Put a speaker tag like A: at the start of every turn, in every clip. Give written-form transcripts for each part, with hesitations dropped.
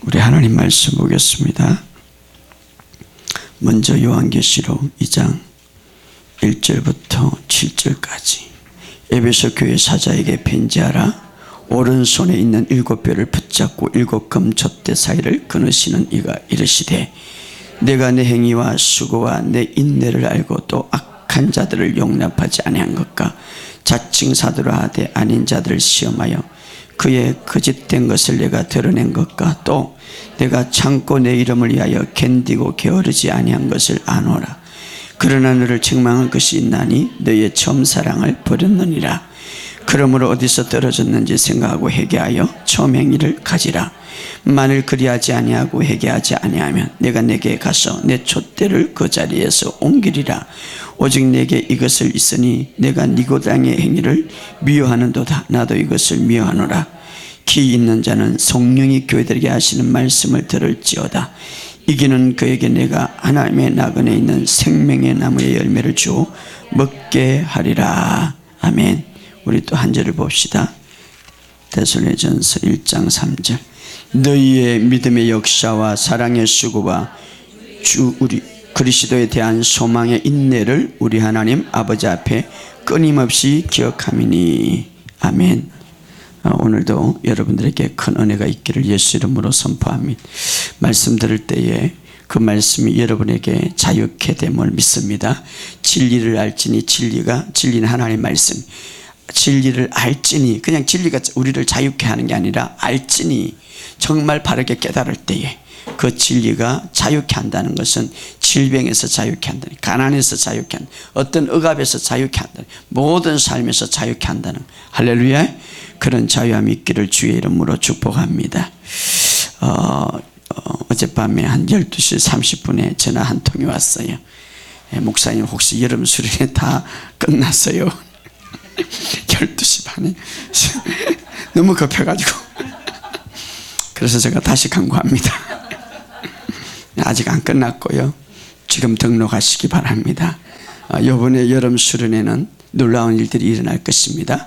A: 우리 하나님 말씀 보겠습니다. 먼저 요한계시록 2장 1절부터 7절까지. 에베소 교회 사자에게 편지하라. 오른손에 있는 7뼈를 붙잡고 7금 촛대 사이를 끊으시는 이가 이르시되, 내가 내 행위와 수고와 내 인내를 알고 또 악한 자들을 용납하지 아니한 것과 자칭 사도라 하되 아닌 자들을 시험하여 그의 거짓된 것을 내가 드러낸 것과 또 내가 참고 내 이름을 위하여 견디고 게으르지 아니한 것을 아노라. 그러나 너를 책망할 것이 있나니 너의 처음 사랑을 버렸느니라. 그러므로 어디서 떨어졌는지 생각하고 회개하여 처음 행위를 가지라. 만일 그리하지 아니하고 회개하지 아니하면 내가 내게 가서 내 촛대를 그 자리에서 옮기리라. 오직 내게 이것을 있으니 내가 니고당의 행위를 미워하는도다. 나도 이것을 미워하노라. 기 있는 자는 성령이 교회들에게 하시는 말씀을 들을지어다. 이기는 그에게 내가 하나님의 나그네에 있는 생명의 나무의 열매를 주어 먹게 하리라. 아멘. 우리 또 한 절을 봅시다. 데살로니가전서 1장 3절. 너희의 믿음의 역사와 사랑의 수고와 주 우리 그리스도에 대한 소망의 인내를 우리 하나님 아버지 앞에 끊임없이 기억함이니. 아멘. 오늘도 여러분들에게 큰 은혜가 있기를 예수 이름으로 선포합니다. 말씀 들을 때에 그 말씀이 여러분에게 자유케 됨을 믿습니다. 진리를 알지니 진리는 하나님의 말씀. 진리를 알지니, 그냥 진리가 우리를 자유케 하는 게 아니라 알지니, 정말 바르게 깨달을 때에 그 진리가 자유케 한다는 것은 질병에서 자유케 한다는, 가난에서 자유케 한다는, 어떤 억압에서 자유케 한다는, 모든 삶에서 자유케 한다는, 할렐루야. 그런 자유함이 있기를 주의 이름으로 축복합니다. 어젯밤에 한 12시 30분에 전화 한 통이 왔어요. 목사님 혹시 여름 수련회 다 끝났어요? 12시 반에 너무 급해가지고 그래서 제가 다시 간구합니다. 아직 안 끝났고요. 지금 등록하시기 바랍니다. 이번에 여름 수련회는 놀라운 일들이 일어날 것입니다.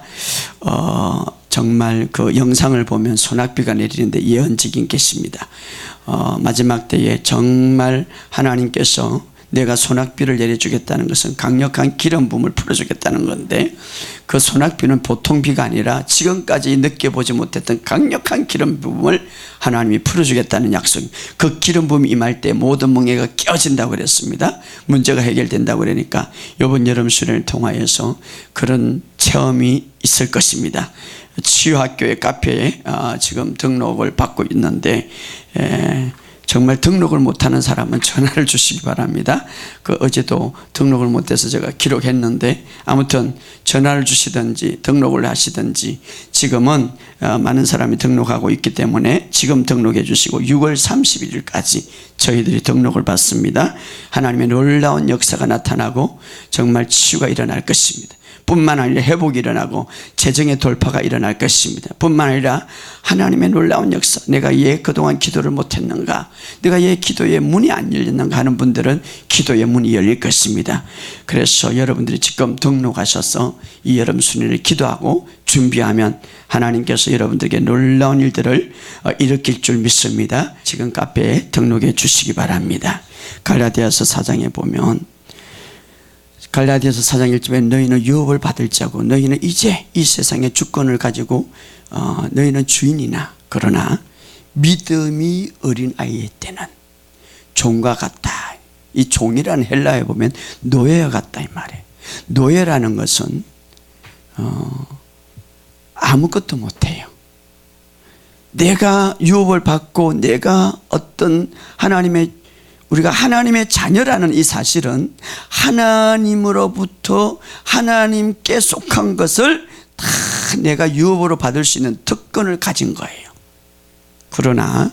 A: 정말 그 영상을 보면 소낙비가 내리는데 예언적인 것입니다. 마지막 때에 정말 하나님께서 내가 소낙비를 내려주겠다는 것은 강력한 기름 부음을 풀어주겠다는 건데, 그 소낙비는 보통 비가 아니라 지금까지 느껴보지 못했던 강력한 기름 부음을 하나님이 풀어주겠다는 약속. 그 기름 부음이 임할 때 모든 멍에가 깨어진다고 그랬습니다. 문제가 해결된다고 그러니까 이번 여름 수련을 통하여서 그런 체험이 있을 것입니다. 치유학교의 카페에 지금 등록을 받고 있는데, 정말 등록을 못하는 사람은 전화를 주시기 바랍니다. 어제도 등록을 못해서 제가 기록했는데, 아무튼 전화를 주시든지 등록을 하시든지, 지금은 많은 사람이 등록하고 있기 때문에 지금 등록해 주시고 6월 31일까지 저희들이 등록을 받습니다. 하나님의 놀라운 역사가 나타나고 정말 치유가 일어날 것입니다. 뿐만 아니라 회복이 일어나고 재정의 돌파가 일어날 것입니다. 뿐만 아니라 하나님의 놀라운 역사, 내가 얘 그동안 기도를 못했는가, 내가 얘 기도의 문이 안 열렸는가 하는 분들은 기도의 문이 열릴 것입니다. 그래서 여러분들이 지금 등록하셔서 이 여름 수련회를 기도하고 준비하면 하나님께서 여러분들에게 놀라운 일들을 일으킬 줄 믿습니다. 지금 카페에 등록해 주시기 바랍니다. 갈라디아서 4장에 보면, 갈라디아서 4장 1절에 너희는 유업을 받을 자고 너희는 이제 이 세상의 주권을 가지고 너희는 주인이나, 그러나 믿음이 어린 아이의 때는 종과 같다. 이 종이라는 헬라어에 보면 노예와 같다 이 말이에요. 노예라는 것은 아무것도 못해요. 내가 유업을 받고 내가 어떤 우리가 하나님의 자녀라는 이 사실은 하나님으로부터 하나님께 속한 것을 다 내가 유업으로 받을 수 있는 특권을 가진 거예요. 그러나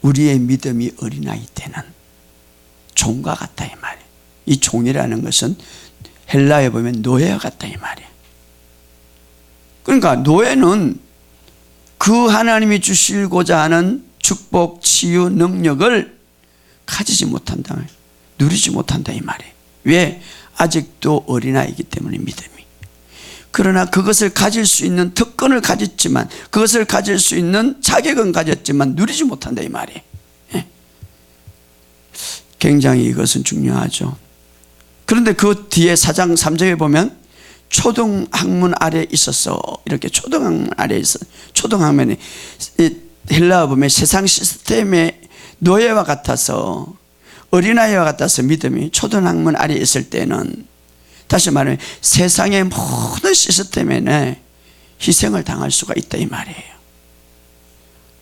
A: 우리의 믿음이 어린아이 때는 종과 같다 이 말이에요. 이 종이라는 것은 헬라에 보면 노예와 같다 이 말이에요. 그러니까 노예는 그 하나님이 주시고자 하는 축복, 치유, 능력을 가지지 못한다, 누리지 못한다 이 말이에요. 왜? 아직도 어린아이이기 때문에 믿음이. 그러나 그것을 가질 수 있는 특권을 가졌지만, 그것을 가질 수 있는 자격은 가졌지만 누리지 못한다 이 말이에요. 굉장히 이것은 중요하죠. 그런데 그 뒤에 4장 3절에 보면 초등학문 아래 있었어, 이렇게 초등학문 아래 있어. 초등학문이 헬라어 보면 세상 시스템의 노예와 같아서, 어린아이와 같아서 믿음이 초등학문 아래 있을 때는, 다시 말하면 세상의 모든 시스템에는 희생을 당할 수가 있다 이 말이에요.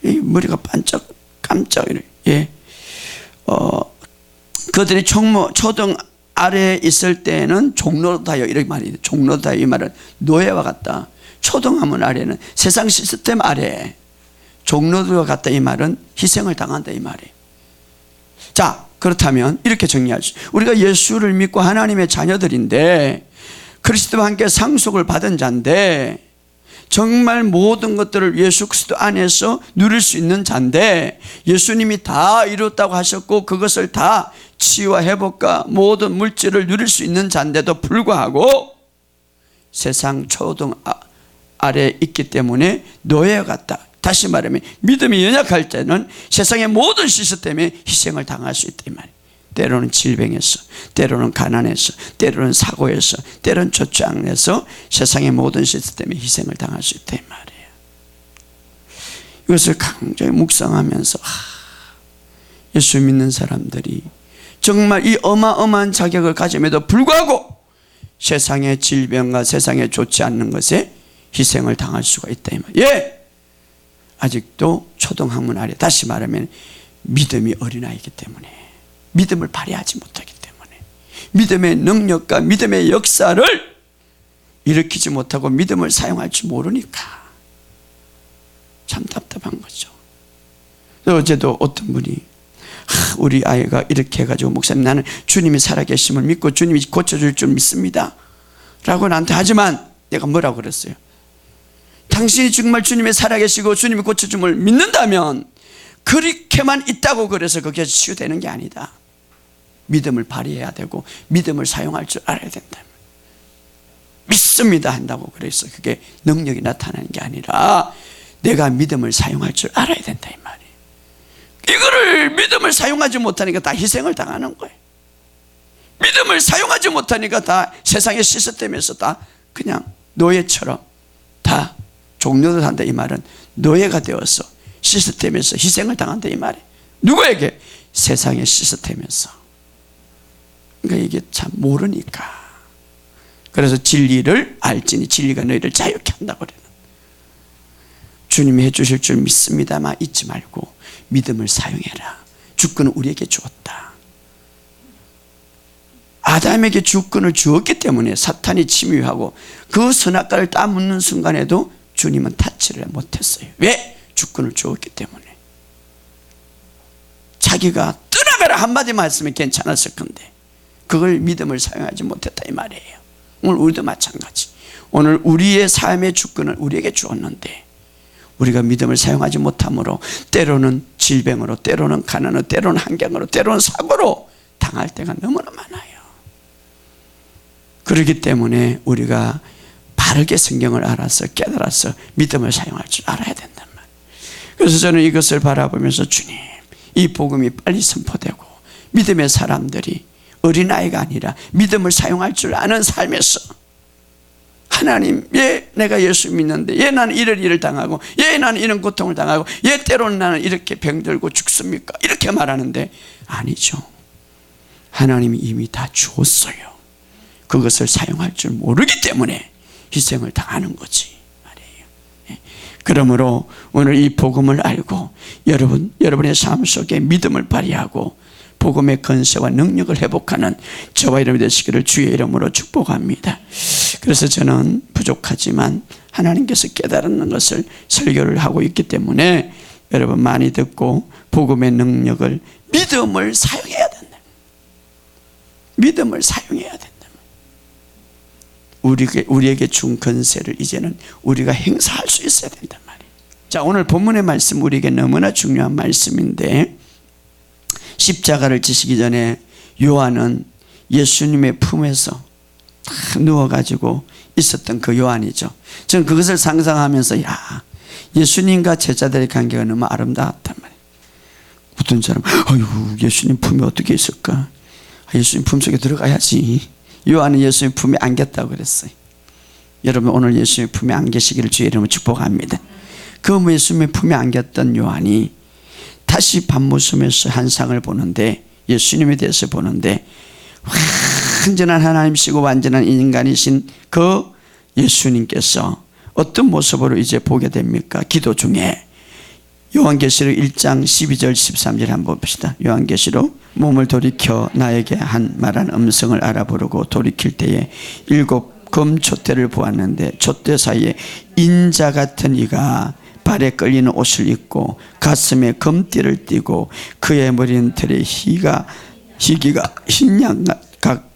A: 이 머리가 반짝 깜짝 이래. 그들이 초등 아래에 있을 때는 종로다요 이렇게 말이에요. 종로다 이 말은 노예와 같다. 초등학문 아래는 세상 시스템 아래 종로와 같다 이 말은 희생을 당한다 이 말이에요. 자, 그렇다면 이렇게 정리하죠. 우리가 예수를 믿고 하나님의 자녀들인데, 그리스도와 함께 상속을 받은 자인데, 정말 모든 것들을 예수 그리스도 안에서 누릴 수 있는 자인데, 예수님이 다 이뤘다고 하셨고 그것을 다 치유와 회복과 모든 물질을 누릴 수 있는 자인데도 불구하고 세상 초등 아래에 있기 때문에 노예 같다. 다시 말하면 믿음이 연약할 때는 세상의 모든 시스템에 희생을 당할 수 있다 이 말이에요. 때로는 질병에서, 때로는 가난에서, 때로는 사고에서, 때로는 조장에서 세상의 모든 시스템에 희생을 당할 수 있다 이 말이에요. 이것을 강조히 묵상하면서 예수 믿는 사람들이 정말 이 어마어마한 자격을 가짐에도 불구하고 세상의 질병과 세상에 좋지 않는 것에 희생을 당할 수가 있다 이 말이에요. 아직도 초등학문 아래, 다시 말하면 믿음이 어린아이기 때문에, 믿음을 발휘하지 못하기 때문에, 믿음의 능력과 믿음의 역사를 일으키지 못하고 믿음을 사용할 줄 모르니까 참 답답한 거죠. 어제도 어떤 분이 우리 아이가 이렇게 해가지고 목사님 나는 주님이 살아계심을 믿고 주님이 고쳐줄 줄 믿습니다 라고 나한테, 하지만 내가 뭐라고 그랬어요? 당신이 정말 주님이 살아계시고 주님이 고쳐줌을 믿는다면 그렇게만 있다고 그래서 그게 치유되는 게 아니다. 믿음을 발휘해야 되고 믿음을 사용할 줄 알아야 된다. 믿습니다 한다고 그래서 그게 능력이 나타나는 게 아니라 내가 믿음을 사용할 줄 알아야 된다 이 말이에요. 이거를 믿음을 사용하지 못하니까 다 희생을 당하는 거예요. 믿음을 사용하지 못하니까 다 세상의 시스템에서 다 그냥 노예처럼 다 종료를 한다 이 말은 노예가 되어서 시스템에서 희생을 당한다 이 말이에요. 누구에게? 세상의 시스템에서. 그러니까 이게 참 모르니까. 그래서 진리를 알지니 진리가 너희를 자유케 한다고 그래요. 주님이 해주실 줄 믿습니다만 잊지 말고 믿음을 사용해라. 주권은 우리에게 주었다. 아담에게 주권을 주었기 때문에 사탄이 침입하고 그 선악과를 따먹는 순간에도 주님은 타치를 못했어요. 왜? 주권을 주었기 때문에. 자기가 떠나가라 한마디만 했으면 괜찮았을 건데 그걸 믿음을 사용하지 못했다 이 말이에요. 오늘 우리도 마찬가지. 오늘 우리의 삶의 주권을 우리에게 주었는데 우리가 믿음을 사용하지 못함으로 때로는 질병으로, 때로는 가난으로, 때로는 환경으로, 때로는 사고로 당할 때가 너무나 많아요. 그렇기 때문에 우리가 바르게 성경을 알아서 깨달아서 믿음을 사용할 줄 알아야 된단 말이에요. 그래서 저는 이것을 바라보면서 주님, 이 복음이 빨리 선포되고 믿음의 사람들이 어린아이가 아니라 믿음을 사용할 줄 아는 삶에서 하나님, 예, 내가 예수 믿는데 예, 나는 이런 일을 당하고 예, 나는 이런 고통을 당하고 예, 때로는 나는 이렇게 병들고 죽습니까? 이렇게 말하는데 아니죠. 하나님이 이미 다 주었어요. 그것을 사용할 줄 모르기 때문에 희생을 당하는 거지 말이에요. 예. 그러므로 오늘 이 복음을 알고 여러분의 삶 속에 믿음을 발휘하고 복음의 건세와 능력을 회복하는 저와 여러분이 되시기를 주의 이름으로 축복합니다. 그래서 저는 부족하지만 하나님께서 깨달는 것을 설교를 하고 있기 때문에 여러분 많이 듣고 복음의 능력을, 믿음을 사용해야 된다. 믿음을 사용해야 된다. 우리에게 준 건세를 이제는 우리가 행사할 수 있어야 된단 말이에요. 자, 오늘 본문의 말씀 우리에게 너무나 중요한 말씀인데, 십자가를 지시기 전에 요한은 예수님의 품에서 탁 누워가지고 있었던 그 요한이죠. 저는 그것을 상상하면서 예수님과 제자들의 관계가 너무 아름다웠단 말이에요. 어떤 사람 아이고 예수님 품에 어떻게 있을까? 예수님 품속에 들어가야지. 요한은 예수님 품에 안겼다고 그랬어요. 여러분 오늘 예수님 품에 안기시기를 주의 이름으로 축복합니다. 그 예수님의 품에 안겼던 요한이 다시 밤모섬에서 한 상을 보는데 예수님에 대해서 보는데 완전한 하나님이시고 완전한 인간이신 그 예수님께서 어떤 모습으로 이제 보게 됩니까? 기도 중에 요한계시록 1장 12절 13절 한번 봅시다. 요한계시록 몸을 돌이켜 나에게 한 말한 음성을 알아보려고 돌이킬 때에 7 금촛대를 보았는데 촛대 사이에 인자 같은 이가 발에 끌리는 옷을 입고 가슴에 금띠를 띠고 그의 머리는 털에 희기가 흰 양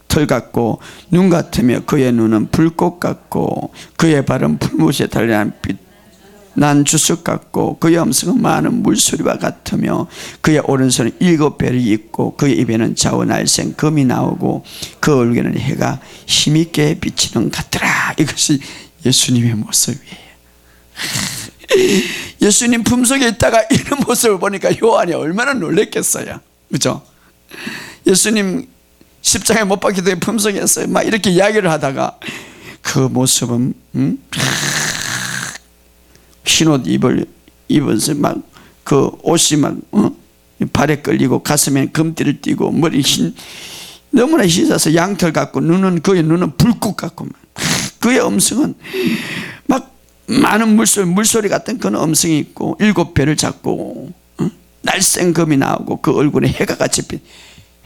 A: 털 같고 눈 같으며 그의 눈은 불꽃 같고 그의 발은 풀무시에 달려난 빛난 주석 같고 그의 음성은 많은 물소리와 같으며 그의 오른손에 7별이 있고 그의 입에는 자원날생 금이 나오고 그 얼굴에는 해가 힘있게 비치는 것 같더라. 이것이 예수님의 모습이에요. 예수님 품속에 있다가 이런 모습을 보니까 요한이 얼마나 놀랬겠어요. 그렇죠? 예수님 십자가에 못 박히기 때문에 품속에 있어요. 막 이렇게 이야기를 하다가 그 모습은 흰옷 입어서 막 그 옷이 막 발에 끌리고 가슴에 금띠를 띠고 머리 너무나 흰어서 양털 같고 그의 눈은 불꽃 같고 그의 음성은 막 많은 물소리 같은 그런 음성이 있고 7배를 잡고 날쌘 금이 나오고 그 얼굴에 해가 같이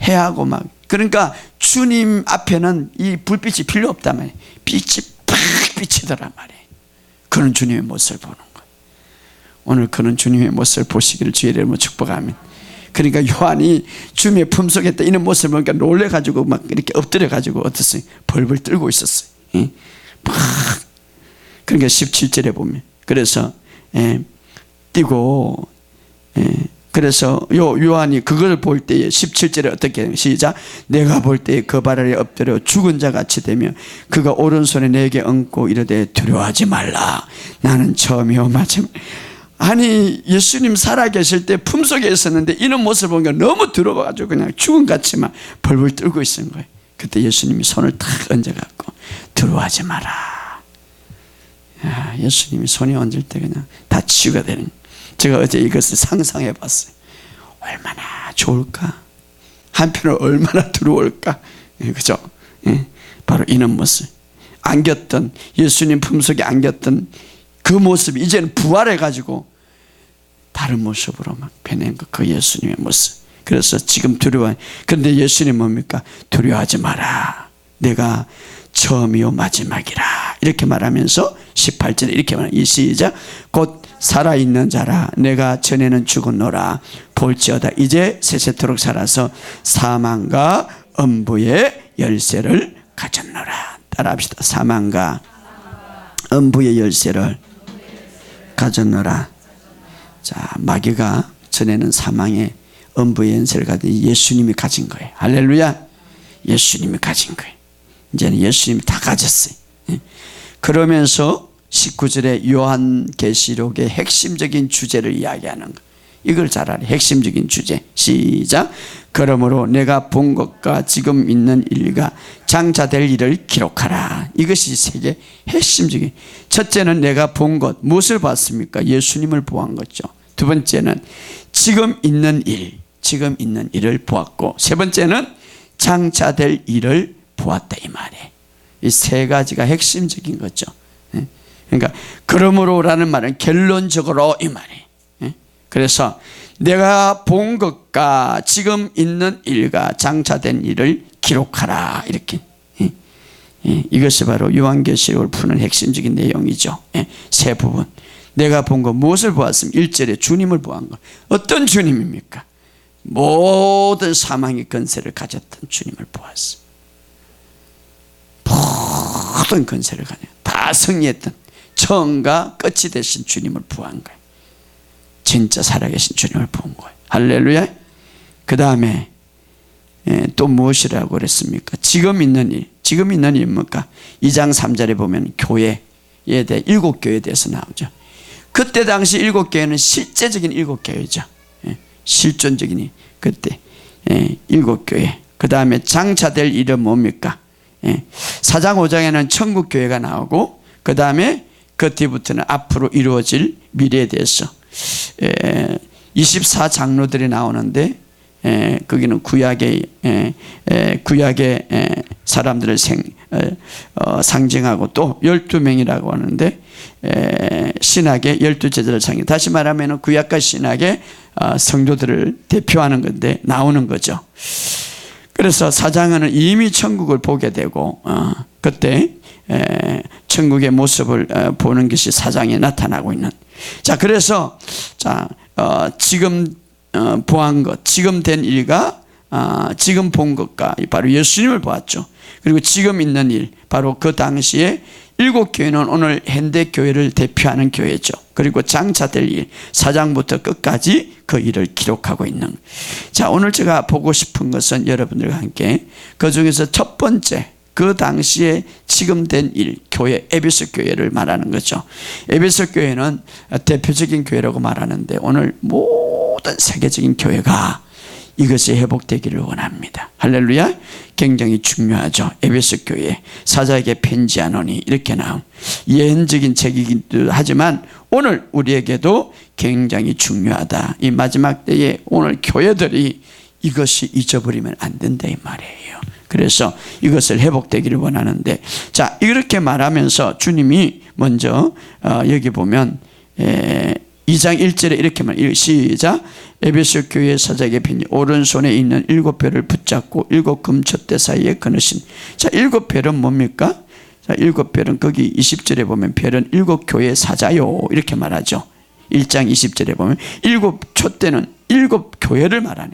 A: 해하고 막 그러니까 주님 앞에는 이 불빛이 필요 없단 말이에요. 빛이 팍 비치더란 말이에요. 그런 주님의 모습을 보는 거예요. 오늘 그런 주님의 모습을 보시기를 주의 이름으로 축복합니다. 그러니까 요한이 주님의 품속에 있다 이런 모습을 보니까 놀래가지고 막 이렇게 엎드려가지고 어땠어요? 벌벌 떨고 있었어요. 막 그러니까 17절에 보면 그래서 뛰고 그래서 요한이 그걸 볼 때에 17절에 어떻게 해요? 시작. 내가 볼 때에 그 발 아래 엎드려 죽은 자 같이 되며 그가 오른손에 내게 얹고 이르되 두려워하지 말라. 나는 처음이요 마지막. 아니 예수님 살아계실 때 품속에 있었는데 이런 모습을 보니까 너무 두려워가지고 그냥 죽은같이 막 벌벌 떨고 있는 거예요. 그때 예수님이 손을 탁 얹어갖고 두려워하지 마라. 예수님이 손이 얹을 때 그냥 다 치유가 되는. 제가 어제 이것을 상상해 봤어요. 얼마나 좋을까? 한편으로 얼마나 두려울까? 그죠? 바로 이런 모습. 안겼던 예수님 품속에 안겼던 그 모습이 이제는 부활해가지고 다른 모습으로 막 변한 거. 그 예수님의 모습. 그래서 지금 두려워. 그런데 예수님 뭡니까? 두려워하지 마라. 내가 처음이요 마지막이라. 이렇게 말하면서 18절에 이렇게 말합니다. 시작. 곧 살아있는 자라 내가 전에는 죽었노라. 볼지어다 이제 세세토록 살아서 사망과 음부의 열쇠를 가졌노라. 따라합시다. 사망과 음부의 열쇠를 가졌노라. 자, 마귀가 전에는 사망의 음부의 열쇠를 가진 예수님이 가진 거예요. 할렐루야. 예수님이 가진 거예요. 이제는 예수님이 다 가졌어요. 그러면서 19절에 요한계시록의 핵심적인 주제를 이야기하는 거. 이걸 잘 알아요. 핵심적인 주제. 시작. 그러므로 내가 본 것과 지금 있는 일과 장차될 일을 기록하라. 이것이 세계 핵심적인. 첫째는 내가 본 것. 무엇을 봤습니까? 예수님을 보한 거죠. 두 번째는 지금 있는 일. 지금 있는 일을 보았고, 세 번째는 장차될 일을 보았다 이 말이에요. 이 세 가지가 핵심적인 거죠. 그러니까 그러므로라는 말은 결론적으로 이 말이에요. 그래서 내가 본 것과 지금 있는 일과 장차된 일을 기록하라 이렇게. 이것이 바로 요한계시록을 푸는 핵심적인 내용이죠. 세 부분. 내가 본 것 무엇을 보았습니까? 1절에 주님을 보한 것. 어떤 주님입니까? 모든 사망의 권세를 가졌던 주님을 보았습니다. 모든 권세를 가져 다 승리했던 처음과 끝이 되신 주님을 보한 거예요. 진짜 살아계신 주님을 본 거예요. 할렐루야. 그 다음에 또 무엇이라고 그랬습니까? 지금 있는 일. 지금 있는 일이 뭡니까? 2장 3절에 보면 교회에 대해 7교회에 대해서 나오죠. 그때 당시 7교회는 실제적인 7교회죠. 실존적인 그때 7교회. 그 다음에 장차될 일은 뭡니까? 4장 5장에는 천국교회가 나오고, 그 다음에 그 뒤부터는 앞으로 이루어질 미래에 대해서 24장로들이 나오는데, 거기는 구약의 사람들을 상징하고, 또 12명이라고 하는데 신학의 12제자를 상징. 다시 말하면 구약과 신학의 성도들을 대표하는 건데 나오는 거죠. 그래서 사장은 이미 천국을 보게 되고, 그때 천국의 모습을 보는 것이 사장에 나타나고 있는. 자, 그래서 지금 보한 것, 지금 된 일과 지금 본 것과 바로 예수님을 보았죠. 그리고 지금 있는 일, 바로 그 당시에 7교회는 오늘 현대교회를 대표하는 교회죠. 그리고 장차될 일, 4장부터 끝까지 그 일을 기록하고 있는. 자, 오늘 제가 보고 싶은 것은 여러분들과 함께 그 중에서 첫 번째, 그 당시에 지금 된 일, 교회, 에베소 교회를 말하는 거죠. 에베소 교회는 대표적인 교회라고 말하는데, 오늘 모든 세계적인 교회가 이것이 회복되기를 원합니다. 할렐루야. 굉장히 중요하죠. 에베소 교회 사자에게 편지하노니, 이렇게 나온 예언적인 책이기도 하지만 오늘 우리에게도 굉장히 중요하다. 이 마지막 때에 오늘 교회들이 이것이 잊어버리면 안 된다, 이 말이에요. 그래서 이것을 회복되기를 원하는데, 자, 이렇게 말하면서 주님이 먼저 여기 보면 2장 1절에 이렇게 말, 시작. 에베소 교회 사자에게 편지, 오른손에 있는 7별을 붙잡고 7 금촛대 사이에 거느신. 자, 7별은 뭡니까? 자, 7별은 거기 20절에 보면 별은 7교회 사자요, 이렇게 말하죠. 1장 20절에 보면 7촛대는 7교회를 말하네.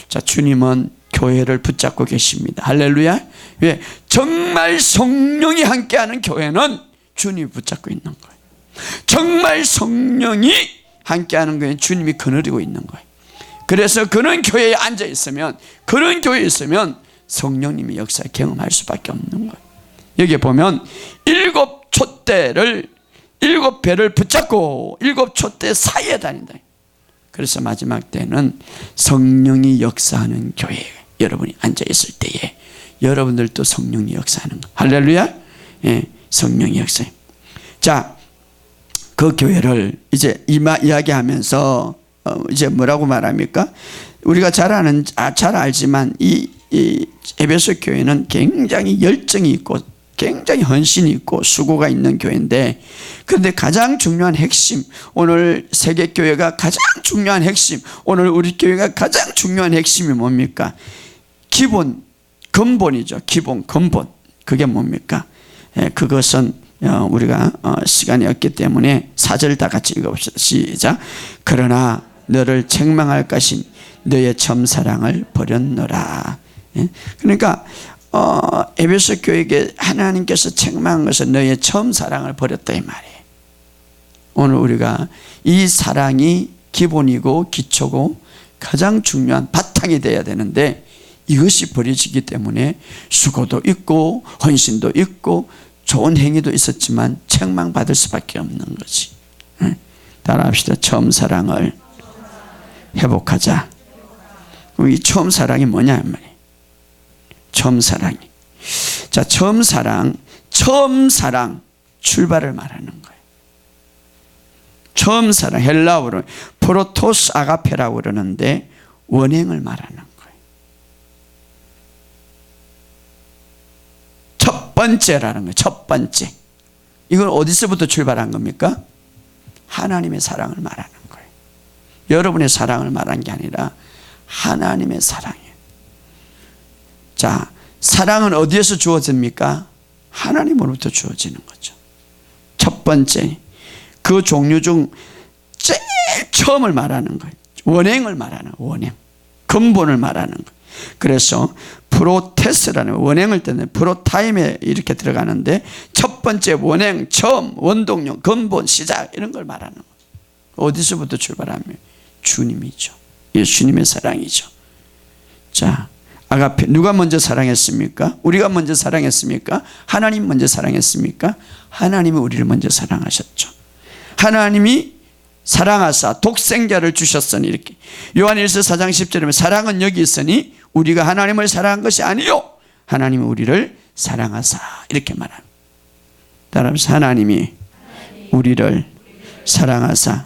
A: 자, 주님은 교회를 붙잡고 계십니다. 할렐루야. 왜? 정말 성령이 함께하는 교회는 주님이 붙잡고 있는 거예요. 정말 성령이 함께하는 거예요. 주님이 거느리고 있는 거예요. 그래서 그런 교회에 앉아 있으면, 그런 교회에 있으면 성령님의 역사를 경험할 수밖에 없는 거예요. 여기 보면 7촛대를 7배를 붙잡고 7촛대 사이에 다닌다. 그래서 마지막 때는 성령이 역사하는 교회에 여러분이 앉아 있을 때에 여러분들도 성령이 역사하는 거. 할렐루야. 성령이 역사해. 자, 그 교회를 이제 이야기하면서 이제 뭐라고 말합니까? 우리가 잘 알지만 이 에베소 교회는 굉장히 열정이 있고 굉장히 헌신이 있고 수고가 있는 교회인데, 그런데 가장 중요한 핵심, 오늘 세계교회가 가장 중요한 핵심, 오늘 우리 교회가 가장 중요한 핵심이 뭡니까? 기본, 근본이죠. 기본, 근본. 그게 뭡니까? 그것은 우리가 시간이 없기 때문에 4절 다 같이 읽어봅시다. 시작. 그러나 너를 책망할 것인 너의 처음사랑을 버렸노라. 그러니까 에베소 교회에게 하나님께서 책망한 것은 너의 처음 사랑을 버렸다, 이 말이에요. 오늘 우리가 이 사랑이 기본이고 기초고 가장 중요한 바탕이 되어야 되는데, 이것이 버려지기 때문에 수고도 있고 헌신도 있고 좋은 행위도 있었지만 책망받을 수밖에 없는 거지. 따라합시다. 처음 사랑을 회복하자. 이 처음 사랑이 뭐냐 말이에요. 처음 사랑이. 자, 처음 사랑 출발을 말하는 거예요. 처음 사랑, 헬라어로 프로토스 아가페라고 그러는데 원행을 말하는 거예요. 첫 번째라는 거예요. 첫 번째. 이건 어디서부터 출발한 겁니까? 하나님의 사랑을 말하는 거예요. 여러분의 사랑을 말한 게 아니라 하나님의 사랑이에요. 자, 사랑은 어디에서 주어집니까? 하나님으로부터 주어지는 거죠. 첫 번째, 그 종류 중 제일 처음을 말하는 거예요. 원행을 말하는 거예요. 원행, 근본을 말하는 거예요. 그래서 프로테스라는 원행을 뜻하는 프로타임에 이렇게 들어가는데, 첫 번째 원행, 처음, 원동력, 근본, 시작, 이런 걸 말하는 거예요. 어디서부터 출발하면? 주님이죠. 예수님의 사랑이죠. 자, 아가페. 누가 먼저 사랑했습니까? 우리가 먼저 사랑했습니까? 하나님 먼저 사랑했습니까? 하나님이 우리를 먼저 사랑하셨죠. 하나님이 사랑하사 독생자를 주셨으니, 이렇게 요한일서 4장 10절에 사랑은 여기 있으니 우리가 하나님을 사랑한 것이 아니요 하나님이 우리를 사랑하사, 이렇게 말합니다. 따라서 하나님이 우리를 사랑하사.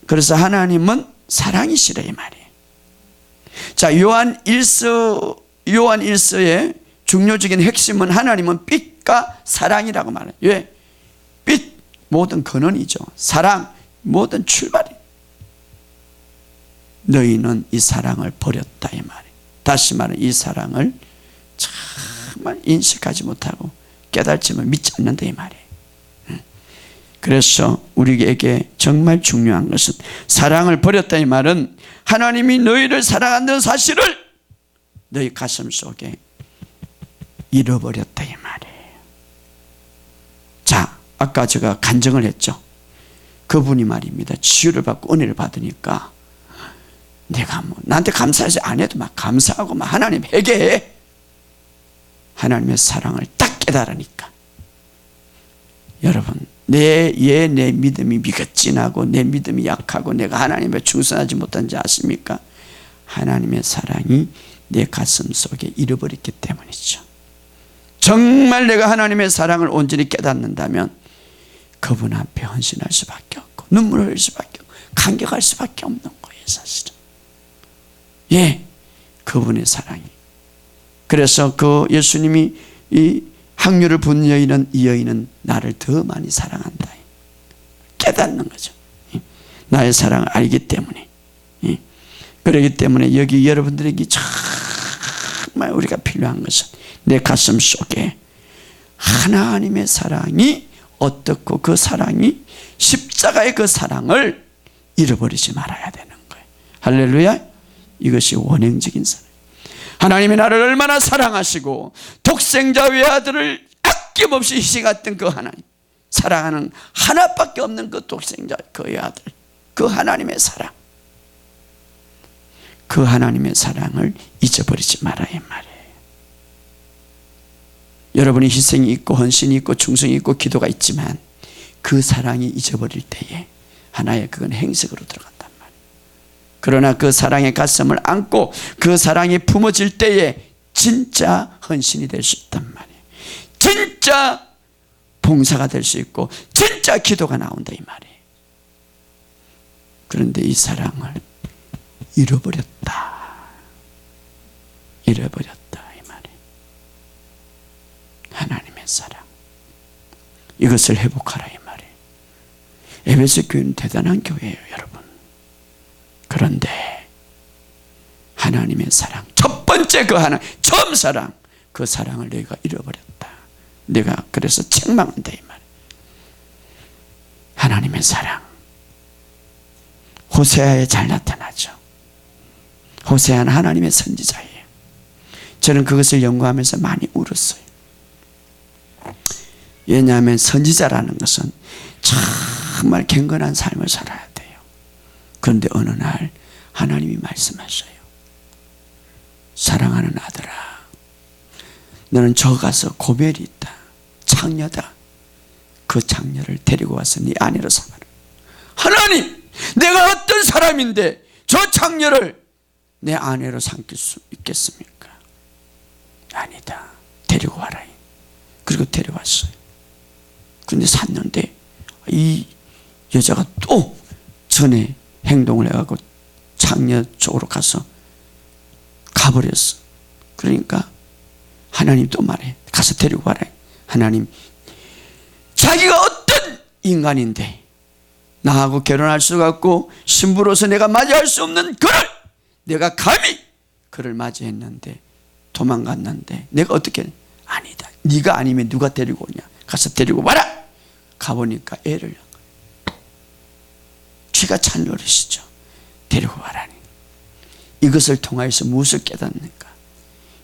A: 그래서 하나님은 사랑이시라 이 말이에요. 자, 요한 일서의 중요적인 핵심은 하나님은 빛과 사랑이라고 말해요. 왜? 빛, 모든 근원이죠. 사랑, 모든 출발이. 너희는 이 사랑을 버렸다 이 말이에요. 다시 말해, 이 사랑을 정말 인식하지 못하고 깨달지만 믿지 않는다 이 말이에요. 그래서 우리에게 정말 중요한 것은, 사랑을 버렸다 이 말은 하나님이 너희를 사랑한다는 사실을 너희 가슴 속에 잃어버렸다 이 말이에요. 자, 아까 제가 간증을 했죠. 그분이 말입니다, 치유를 받고 은혜를 받으니까 내가 뭐 나한테 감사하지 안 해도 막 감사하고 막 하나님 회개해. 하나님의 사랑을 딱 깨달으니까, 여러분, 내 믿음이 미긋진하고 내 믿음이 약하고 내가 하나님에 충성하지 못한지 아십니까? 하나님의 사랑이 내 가슴 속에 잃어버렸기 때문이죠. 정말 내가 하나님의 사랑을 온전히 깨닫는다면 그분 앞에 헌신할 수밖에 없고 눈물을 흘릴 수밖에 없고 감격할 수밖에 없는 거예요, 사실은. 예, 그분의 사랑이. 그래서 그 예수님이 이 향유를 붓는 여인은, 이 여인은 나를 더 많이 사랑한다, 깨닫는 거죠. 나의 사랑을 알기 때문에. 그렇기 때문에 여기 여러분들에게 정말 우리가 필요한 것은 내 가슴 속에 하나님의 사랑이 어떻고, 그 사랑이 십자가의 그 사랑을 잃어버리지 말아야 되는 거예요. 할렐루야. 이것이 원행적인 사랑. 하나님이 나를 얼마나 사랑하시고 독생자 외아들을 아낌없이 희생했던 그 하나님, 사랑하는 하나밖에 없는 그 독생자 그 외아들, 그 하나님의 사랑, 그 하나님의 사랑을 잊어버리지 말아야 말이에요. 여러분이 희생이 있고 헌신이 있고 충성이 있고 기도가 있지만 그 사랑이 잊어버릴 때에 하나의 그건 행색으로 들어간단 말이에요. 그러나 그 사랑의 가슴을 안고 그 사랑이 품어질 때에 진짜 헌신이 될 수 있단 말이에요. 진짜 봉사가 될 수 있고 진짜 기도가 나온다 이 말이에요. 그런데 이 사랑을 잃어버렸다 이 말이에요. 하나님의 사랑, 이것을 회복하라 이 말이에요. 에베소 교회는 대단한 교회예요, 여러분. 그런데 하나님의 사랑, 첫 번째 그 하나, 처음 사랑, 그 사랑을 너희가 잃어버렸다. 내가 그래서 책망한다 이 말이에요. 하나님의 사랑, 호세아에 잘 나타나죠. 호세아는 하나님의 선지자예요. 저는 그것을 연구하면서 많이 울었어요. 왜냐하면 선지자라는 것은 정말 경건한 삶을 살아야 돼요. 그런데 어느 날 하나님이 말씀하셔요. 사랑하는 아들아, 너는 저 가서 고멜이 있다, 창녀다. 그 창녀를 데리고 와서 네 아내로 삼아라. 하나님, 내가 어떤 사람인데 저 창녀를 내 아내로 삼길 수 있겠습니까? 아니다, 데리고 와라. 그리고 데려왔어요. 근데 샀는데 이 여자가 또 전에 행동을 해가지고 창녀 쪽으로 가버렸어. 그러니까 하나님 또 말해, 가서 데리고 와라. 하나님, 자기가 어떤 인간인데 나하고 결혼할 수가 없고 신부로서 내가 맞이할 수 없는 그를 내가 감히 그를 맞이했는데 도망갔는데 내가 어떻게, 아니다, 네가 아니면 누가 데리고 오냐, 가서 데리고 와라. 가보니까 애를, 쥐가 찬 노릇이죠. 데리고 와라니. 이것을 통하여서 무엇을 깨닫는가?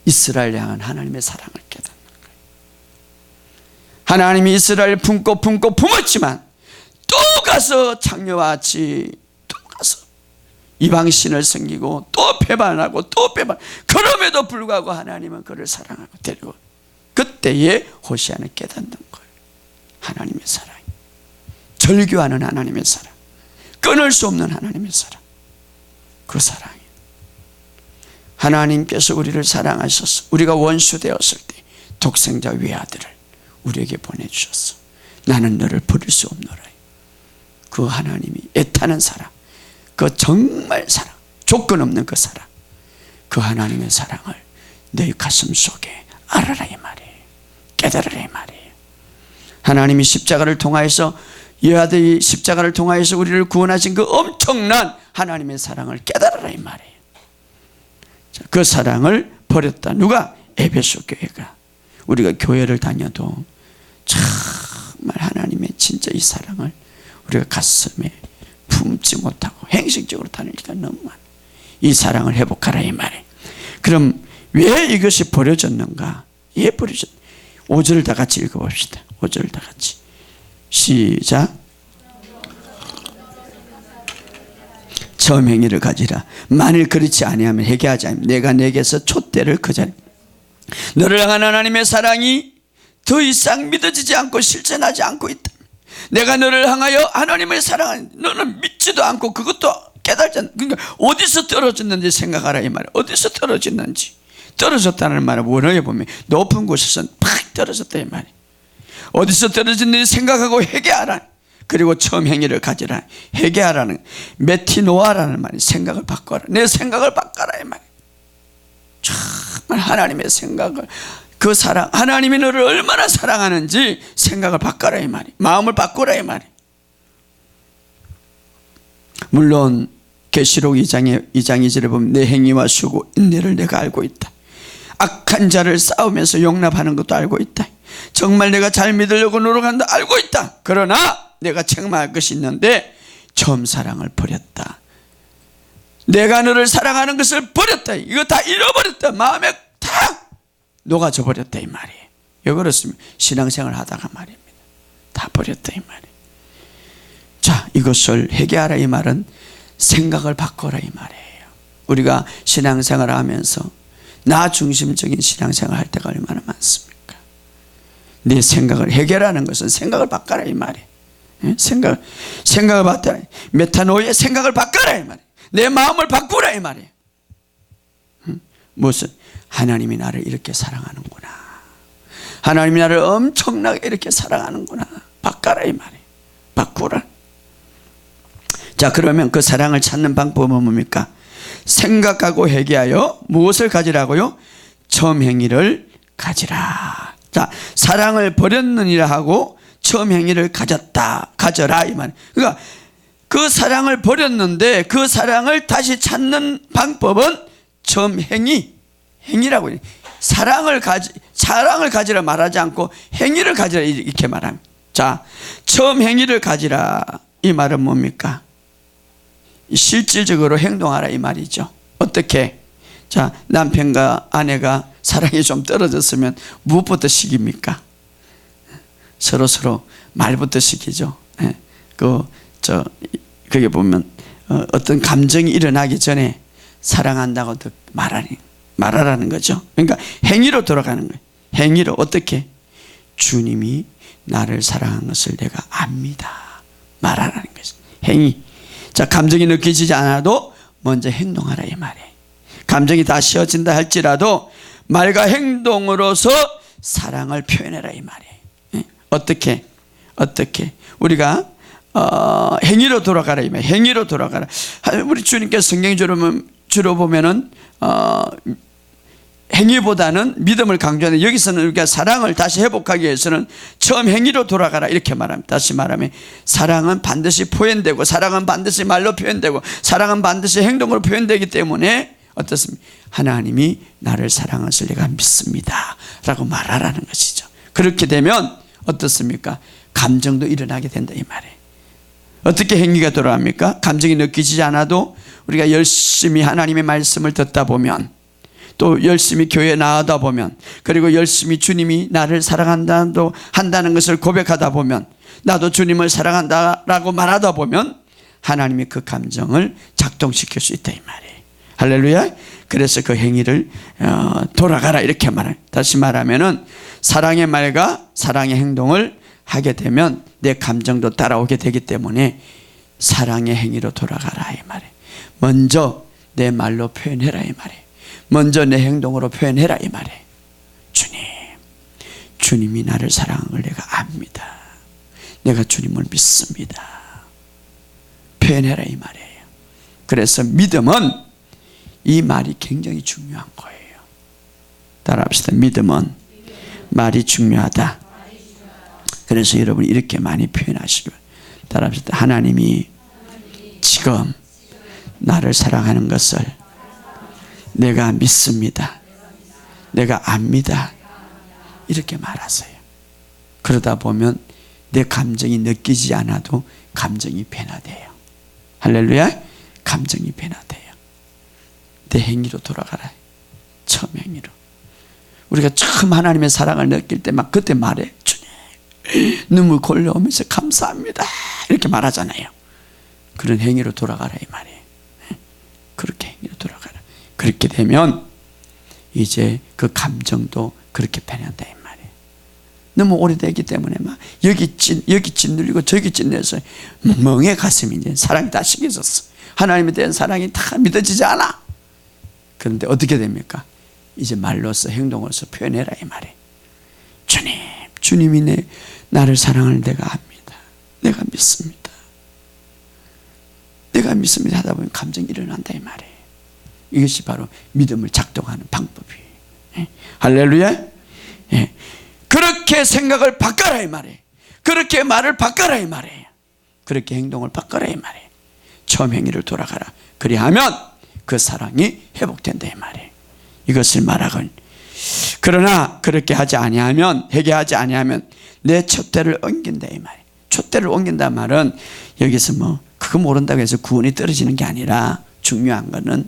A: 이스라엘 향한 하나님의 사랑을 깨닫는 거예요. 하나님이 이스라엘 품고 품었지만 또 가서 창녀와 같이 또 가서 이방신을 섬기고 또 배반하고 또 배반. 그럼에도 불구하고 하나님은 그를 사랑하고 데리고, 그때에 호시아는 깨닫는 거예요. 하나님의 사랑, 절규하는 하나님의 사랑, 끊을 수 없는 하나님의 사랑. 그 사랑이, 하나님께서 우리를 사랑하셔서 우리가 원수 되었을 때 독생자 외아들을 우리에게 보내주셨어. 나는 너를 버릴 수 없노라. 그 하나님이 애타는 사랑, 그 정말 사랑, 조건 없는 그 사랑, 그 하나님의 사랑을 너희 가슴 속에 알아라 이 말이에요. 깨달으라 이 말이에요. 하나님이 십자가를 통하여서, 여아들이 십자가를 통하여서 우리를 구원하신 그 엄청난 하나님의 사랑을 깨달으라 이 말이에요. 그 사랑을 버렸다. 누가? 에베소 교회가. 우리가 교회를 다녀도 정말 하나님의 진짜 이 사랑을 우리가 가슴에 품지 못하고 행식적으로 다닐 때가 너무 많아. 이 사랑을 회복하라 이 말이에요. 그럼 왜 이것이 버려졌는가? 왜 버려졌? 5절을 다 같이 읽어봅시다. 5절을 다 같이 시작. 처음 행위를 가지라. 만일 그렇지 아니하면 회개하지 않으면 내가 내게서 촛대를 거절하리라. 너를 향한 하나님의 사랑이 더 이상 믿어지지 않고 실천하지 않고 있다. 내가 너를 향하여 하나님의 사랑을 너는 믿지도 않고 그것도 깨달지 않는다. 그러니까 어디서 떨어졌는지 생각하라 이 말이야. 어디서 떨어졌는지. 떨어졌다는 말은 원어에 보면 높은 곳에서 팍 떨어졌다 이 말이야. 어디서 떨어졌는지 생각하고 회개하라. 그리고 처음 행위를 가지라. 회개하라는, 메티노아라는 말이 생각을 바꿔라. 내 생각을 바꿔라 이 말이야. 정말 하나님의 생각을, 그 사랑, 하나님이 너를 얼마나 사랑하는지 생각을 바꿔라 이 말이, 마음을 바꾸라 이 말이. 물론 계시록 2장 2절에 보면 내 행위와 수고 인내를 내가 알고 있다. 악한 자를 싸우면서 용납하는 것도 알고 있다. 정말 내가 잘 믿으려고 노력한다 알고 있다. 그러나 내가 책망할 것이 있는데 처음 사랑을 버렸다. 내가 너를 사랑하는 것을 버렸다. 이거 다 잃어버렸다. 마음에 탁 녹아져 버렸다 이 말이에요. 왜 그렇습니까? 신앙생활 하다가 말입니다. 다 버렸다 이 말이에요. 자, 이것을 회개하라 이 말은 생각을 바꿔라 이 말이에요. 우리가 신앙생활을 하면서 나 중심적인 신앙생활 할 때가 얼마나 많습니까? 내 생각을, 회개라는 것은 생각을 바꿔라 이 말이에요. 생각을 바꿔라. 메타노의 생각을 바꿔라 이 말이에요. 내 마음을 바꾸라 이 말이에요. 무슨? 하나님이 나를 이렇게 사랑하는구나. 하나님이 나를 엄청나게 이렇게 사랑하는구나. 바꿔라 이 말이에요. 바꾸라. 자, 그러면 그 사랑을 찾는 방법은 뭡니까? 생각하고 회개하여 무엇을 가지라고요? 처음 행위를 가지라. 자, 사랑을 버렸느니라 하고 처음 행위를 가져라 이 말. 그러니까 그 사랑을 버렸는데 그 사랑을 다시 찾는 방법은 처음 행위라고 해요. 사랑을 가지라 말하지 않고 행위를 가지라 이렇게 말합니다. 자, 처음 행위를 가지라 이 말은 뭡니까? 실질적으로 행동하라 이 말이죠. 어떻게? 자, 남편과 아내가 사랑이 좀 떨어졌으면 무엇부터 시킵니까? 서로 말부터 시키죠. 그게 보면 어떤 감정이 일어나기 전에 사랑한다고 말하라는 거죠. 그러니까 행위로 돌아가는 거예요. 행위로 어떻게? 주님이 나를 사랑한 것을 내가 압니다. 말하라는 거죠. 행위. 자, 감정이 느껴지지 않아도 먼저 행동하라 이 말이에요. 감정이 다 쉬어진다 할지라도 말과 행동으로서 사랑을 표현해라 이 말이에요. 어떻게? 우리가 행위로 돌아가라 이 말이에요. 행위로 돌아가라. 우리 주님께서 성경 주로 보면은 행위보다는 믿음을 강조하는, 여기서는 우리가 사랑을 다시 회복하기 위해서는 처음 행위로 돌아가라 이렇게 말합니다. 다시 말하면 사랑은 반드시 표현되고, 사랑은 반드시 말로 표현되고, 사랑은 반드시 행동으로 표현되기 때문에 어떻습니까? 하나님이 나를 사랑하실 내가 믿습니다 라고 말하라는 것이죠. 그렇게 되면 어떻습니까? 감정도 일어나게 된다 이 말이에요. 어떻게 행위가 돌아갑니까? 감정이 느끼지 않아도 우리가 열심히 하나님의 말씀을 듣다 보면, 또 열심히 교회에 나가다 보면, 그리고 열심히 주님이 나를 사랑한다는 것을 고백하다 보면, 나도 주님을 사랑한다라고 말하다 보면 하나님이 그 감정을 작동시킬 수 있다 이 말이에요. 할렐루야. 그래서 그 행위를 돌아가라 이렇게 말해요. 다시 말하면은 사랑의 말과 사랑의 행동을 하게 되면 내 감정도 따라오게 되기 때문에 사랑의 행위로 돌아가라 이 말이에요. 먼저 내 말로 표현해라 이 말이에요. 먼저 내 행동으로 표현해라 이 말이에요. 주님이 나를 사랑하는 걸 내가 압니다. 내가 주님을 믿습니다. 표현해라 이 말이에요. 그래서 믿음은 이 말이 굉장히 중요한 거예요. 따라합시다. 믿음은 말이 중요하다. 그래서 여러분 이렇게 많이 표현하시고 따라합시다. 하나님이 지금 나를 사랑하는 것을 내가 믿습니다. 내가 압니다. 이렇게 말하세요. 그러다 보면 내 감정이 느끼지 않아도 감정이 변화돼요. 할렐루야. 감정이 변화돼요. 내 행위로 돌아가라. 처음 행위로. 우리가 처음 하나님의 사랑을 느낄 때 막 그때 말해. 주님 눈물 골려오면서 감사합니다 이렇게 말하잖아요. 그런 행위로 돌아가라 이 말이에요. 그렇게 행위로 돌아가라. 그렇게 되면 이제 그 감정도 그렇게 변한다 이 말이에요. 너무 오래되기 때문에 막 여기 짓눌리고 저기 짓내서 멍해 가슴이 이제 사랑이 다 식어졌어. 하나님에 대한 사랑이 다 믿어지지 않아. 그런데 어떻게 됩니까? 이제 말로서 행동으로서 표현해라 이 말이에요. 주님이 나를 사랑을 내가 압니다. 내가 믿습니다. 내가 믿습니다 하다 보면 감정이 일어난다 이 말이에요. 이것이 바로 믿음을 작동하는 방법이에요. 예. 할렐루야. 예. 그렇게 생각을 바꿔라 이 말이에요. 그렇게 말을 바꿔라 이 말이에요. 그렇게 행동을 바꿔라 이 말이에요. 처음 행위를 돌아가라. 그리하면 그 사랑이 회복된다 이 말이에요. 이것을 말하건 그러나 그렇게 하지 아니하면 회개하지 아니하면 내 촛대를 옮긴다 이 말이에요. 촛대를 옮긴다 말은 여기서 뭐 그거 모른다고 해서 구원이 떨어지는 게 아니라 중요한 거는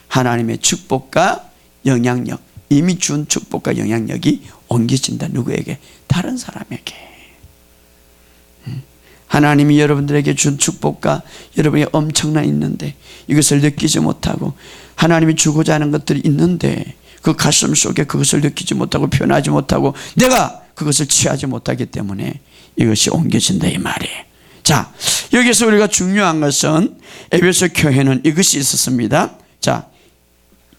A: 하나님의 축복과 영향력, 이미 준 축복과 영향력이 옮겨진다. 누구에게? 다른 사람에게. 하나님이 여러분들에게 준 축복과 여러분이 엄청나 있는데 이것을 느끼지 못하고 하나님이 주고자 하는 것들이 있는데 그 가슴 속에 그것을 느끼지 못하고 표현하지 못하고 내가 그것을 취하지 못하기 때문에 이것이 옮겨진다 이 말이에요. 자, 여기서 우리가 중요한 것은 에베소 교회는 이것이 있었습니다. 자,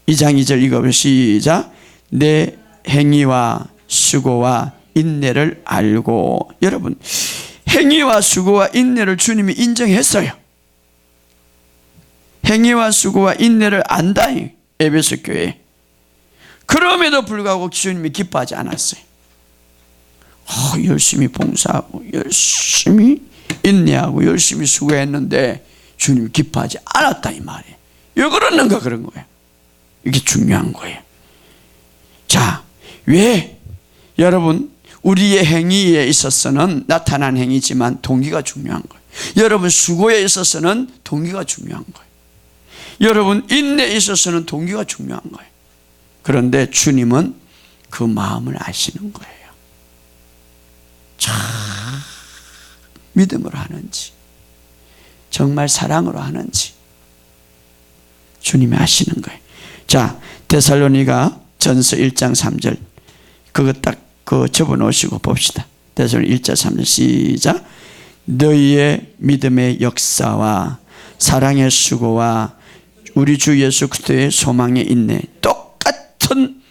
A: 2장 2절 읽어보세요. 시작. 내 행위와 수고와 인내를 알고. 여러분 행위와 수고와 인내를 주님이 인정했어요. 행위와 수고와 인내를 안다 에베소 교회. 그럼에도 불구하고 주님이 기뻐하지 않았어요. 열심히 봉사하고 열심히 인내하고 열심히 수고했는데 주님이 기뻐하지 않았다 이 말이에요. 왜 그러는가 그런 거예요. 이게 중요한 거예요. 자, 왜 여러분 우리의 행위에 있어서는 나타난 행위지만 동기가 중요한 거예요. 여러분 수고에 있어서는 동기가 중요한 거예요. 여러분 인내에 있어서는 동기가 중요한 거예요. 그런데 주님은 그 마음을 아시는 거예요. 참 믿음으로 하는지 정말 사랑으로 하는지 주님이 아시는 거예요. 자, 데살로니가 전서 1장 3절 그거 딱 접어놓으시고 봅시다. 데살로니가 1장 3절 시작. 너희의 믿음의 역사와 사랑의 수고와 우리 주 예수 그리스도의 소망에 있네. 똑같은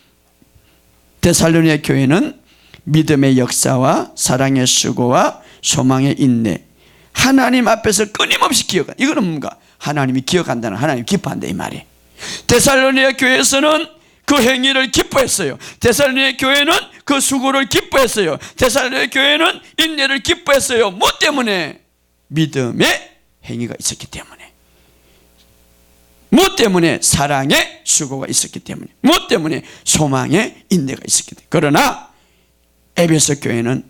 A: 데살로니가 교회는 믿음의 역사와 사랑의 수고와 소망에 있네. 하나님 앞에서 끊임없이 기억한다. 이거는 뭔가 하나님이 기억한다는 하나님이 기뻐한다 이 말이에요. 데살로니가 교회에서는 그 행위를 기뻐했어요. 데살로니가 교회는 그 수고를 기뻐했어요. 데살로니가 교회는 인내를 기뻐했어요. 뭐 때문에? 믿음의 행위가 있었기 때문에. 뭐 때문에? 사랑의 수고가 있었기 때문에. 뭐 때문에? 소망의 인내가 있었기 때문에. 그러나 에베소 교회는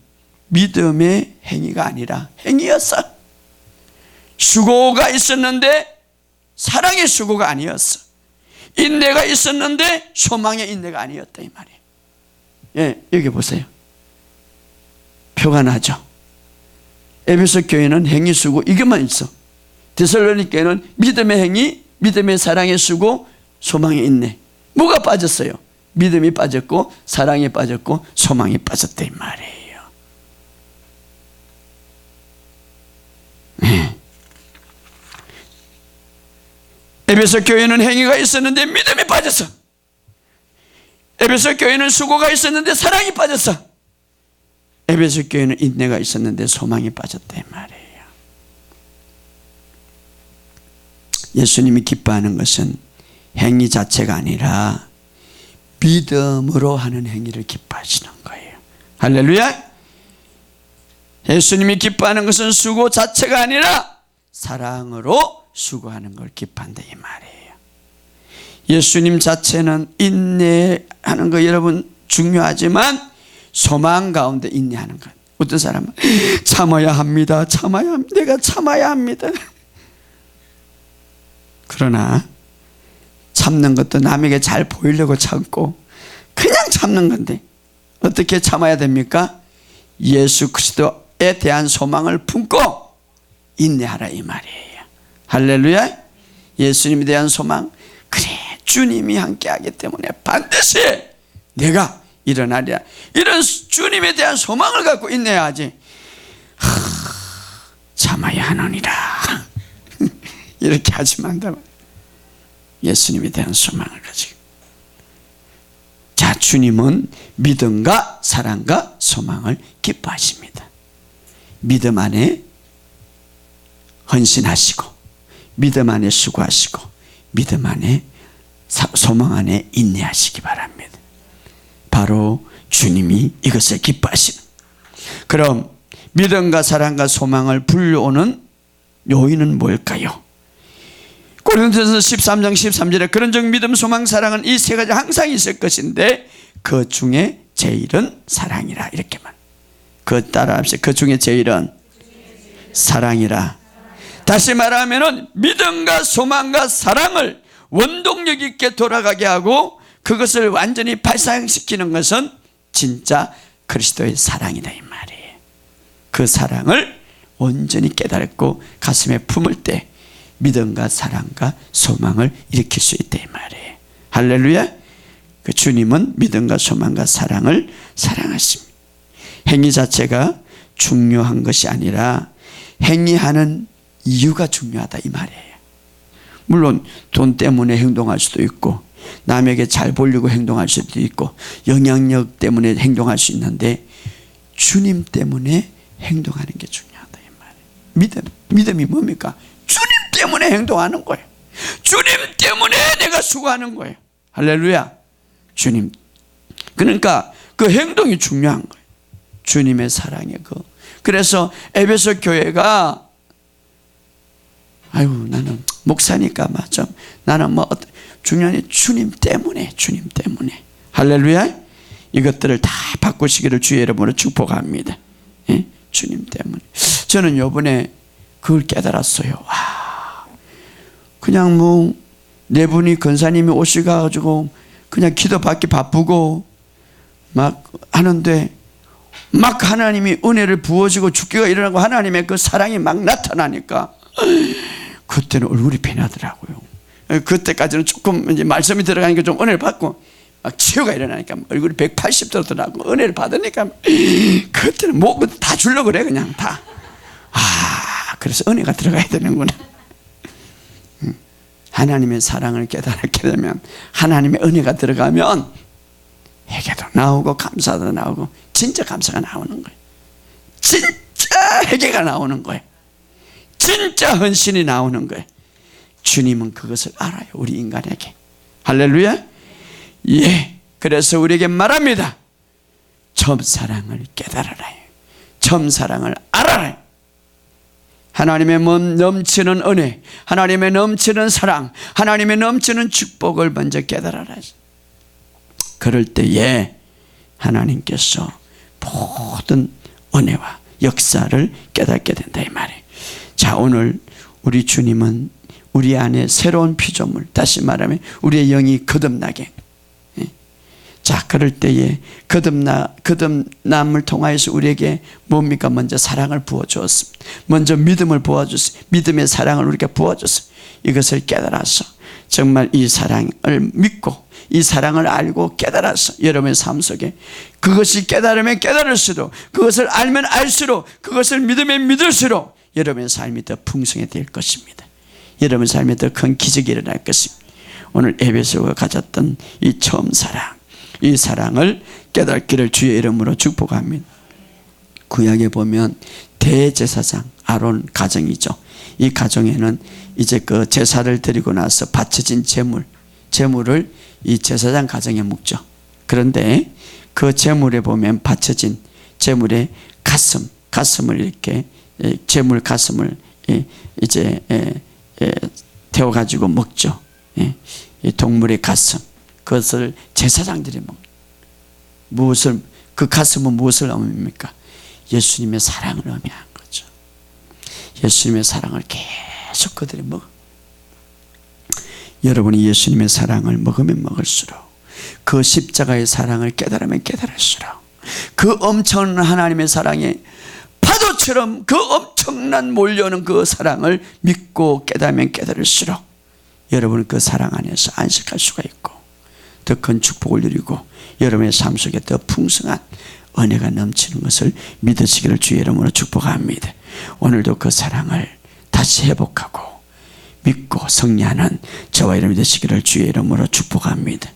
A: 믿음의 행위가 아니라 행위였어. 수고가 있었는데 사랑의 수고가 아니었어. 인내가 있었는데 소망의 인내가 아니었다 이 말이에요. 예, 여기 보세요. 표가 나죠. 에베소 교회는 행위 수고 이것만 있어. 데살로니가에는 믿음의 행위, 믿음의 사랑의 수고, 소망의 인내. 뭐가 빠졌어요? 믿음이 빠졌고 사랑이 빠졌고 소망이 빠졌다 이 말이에요. 네. 에베소 교회는 행위가 있었는데 믿음이 빠졌어. 에베소 교회는 수고가 있었는데 사랑이 빠졌어. 에베소 교회는 인내가 있었는데 소망이 빠졌다 이 말이에요. 예수님이 기뻐하는 것은 행위 자체가 아니라 믿음으로 하는 행위를 기뻐하시는 거예요. 할렐루야. 예수님이 기뻐하는 것은 수고 자체가 아니라 사랑으로 수고하는 걸 기뻐한다 이 말이에요. 예수님 자체는 인내하는 거 여러분 중요하지만 소망 가운데 인내하는 것. 어떤 사람은 참아야 합니다. 참아야 합니다. 내가 참아야 합니다. 그러나 참는 것도 남에게 잘 보이려고 참고 그냥 참는 건데 어떻게 참아야 됩니까? 예수 그리스도에 대한 소망을 품고 인내하라 이 말이에요. 할렐루야. 예수님에 대한 소망, 그래 주님이 함께하기 때문에 반드시 내가 일어나리라, 이런 주님에 대한 소망을 갖고 인내해야지. 참아야 하느니라 이렇게 하지만 한다면 예수님에 대한 소망을 가지고. 자, 주님은 믿음과 사랑과 소망을 기뻐하십니다. 믿음 안에 헌신하시고 믿음 안에 수고하시고 믿음 안에 소망 안에 인내하시기 바랍니다. 바로 주님이 이것을 기뻐하시는. 그럼 믿음과 사랑과 소망을 불러오는 요인은 뭘까요? 고린도전서 13장 13절에 그런즉 믿음, 소망, 사랑은 이 세 가지 항상 있을 것인데 그 중에 제일은 사랑이라. 이렇게만. 그 따라합시다. 그 중에 제일은 사랑이라. 다시 말하면 믿음과 소망과 사랑을 원동력 있게 돌아가게 하고 그것을 완전히 발상시키는 것은 진짜 그리스도의 사랑이다 이 말이에요. 그 사랑을 온전히 깨닫고 가슴에 품을 때 믿음과 사랑과 소망을 일으킬 수 있다 이 말이에요. 할렐루야. 그 주님은 믿음과 소망과 사랑을 사랑하십니다. 행위 자체가 중요한 것이 아니라 행위하는 이유가 중요하다 이 말이에요. 물론 돈 때문에 행동할 수도 있고 남에게 잘 보이려고 행동할 수도 있고 영향력 때문에 행동할 수 있는데 주님 때문에 행동하는 게 중요하다 이 말이에요. 믿음이 뭡니까? 주님 때문에 행동하는 거예요. 주님 때문에 내가 수고하는 거예요. 할렐루야. 주님. 그러니까 그 행동이 중요한 거예요. 주님의 사랑의 그. 그래서 에베소 교회가 아유 나는 목사니까 맞죠. 나는 뭐 중요한 게 주님 때문에. 할렐루야. 이것들을 다 바꾸시기를 주의 이름으로 축복합니다. 예? 주님 때문에. 저는 요번에 그걸 깨달았어요. 와, 그냥 뭐 네 분이 권사님이 오셔가지고 그냥 기도받기 바쁘고 막 하는데 막 하나님이 은혜를 부어주고 죽기가 일어나고 하나님의 그 사랑이 막 나타나니까 그때는 얼굴이 변하더라고요. 그때까지는 조금 이제 말씀이 들어가니까 좀 은혜를 받고 막 치유가 일어나니까 얼굴이 180도 들어가고 은혜를 받으니까 그때는 뭐 다 주려고 그래 그냥 다. 그래서 은혜가 들어가야 되는구나. 하나님의 사랑을 깨닫게 되면 하나님의 은혜가 들어가면 회개도 나오고 감사도 나오고 진짜 감사가 나오는 거예요. 진짜 회개가 나오는 거예요. 진짜 헌신이 나오는 거예요. 주님은 그것을 알아요. 우리 인간에게. 할렐루야. 예. 그래서 우리에게 말합니다. 처음 사랑을 깨달아라. 처음 사랑을 알아라. 하나님의 넘치는 은혜, 하나님의 넘치는 사랑, 하나님의 넘치는 축복을 먼저 깨달아라. 그럴 때에 하나님께서 모든 은혜와 역사를 깨닫게 된다 이 말이에요. 자, 오늘 우리 주님은 우리 안에 새로운 피조물, 다시 말하면 우리의 영이 거듭나게 자, 그럴 때에 거듭남을 통하여서 우리에게 뭡니까? 먼저 사랑을 부어주었습니다. 먼저 믿음을 부어주었습니다. 믿음의 사랑을 우리에게 부어줬습니다. 이것을 깨달아서 정말 이 사랑을 믿고 이 사랑을 알고 깨달아서 여러분의 삶 속에 그것이 깨달으면 깨달을수록, 그것을 알면 알수록, 그것을 믿으면 믿을수록 여러분의 삶이 더 풍성해질 것입니다. 여러분의 삶에 더 큰 기적이 일어날 것입니다. 오늘 에베소가 가졌던 이 처음 사랑, 이 사랑을 깨닫기를 주의 이름으로 축복합니다. 구약에 보면 대제사장 아론 가정이죠. 이 가정에는 이제 그 제사를 드리고 나서 바쳐진 제물을 이 제사장 가정에 묵죠. 그런데 그 제물에 보면 바쳐진 제물의 가슴을 이렇게 제물 가슴을 이제 태워 가지고 먹죠. 이 동물의 가슴, 그것을 제사장들이 무엇을, 그 가슴은 무엇을 의미합니까? 예수님의 사랑을 의미한 거죠. 예수님의 사랑을 계속 그들이 먹어. 여러분이 예수님의 사랑을 먹으면 먹을수록, 그 십자가의 사랑을 깨달으면 깨달을수록, 그 엄청난 하나님의 사랑에 파도처럼 그 엄청난 몰려오는 그 사랑을 믿고 깨달으면 깨달을수록 여러분은 그 사랑 안에서 안식할 수가 있고 더 큰 축복을 누리고 여러분의 삶 속에 더 풍성한 은혜가 넘치는 것을 믿으시기를 주의 이름으로 축복합니다. 오늘도 그 사랑을 다시 회복하고 믿고 승리하는 저와 여러분이 되시기를 주의 이름으로 축복합니다.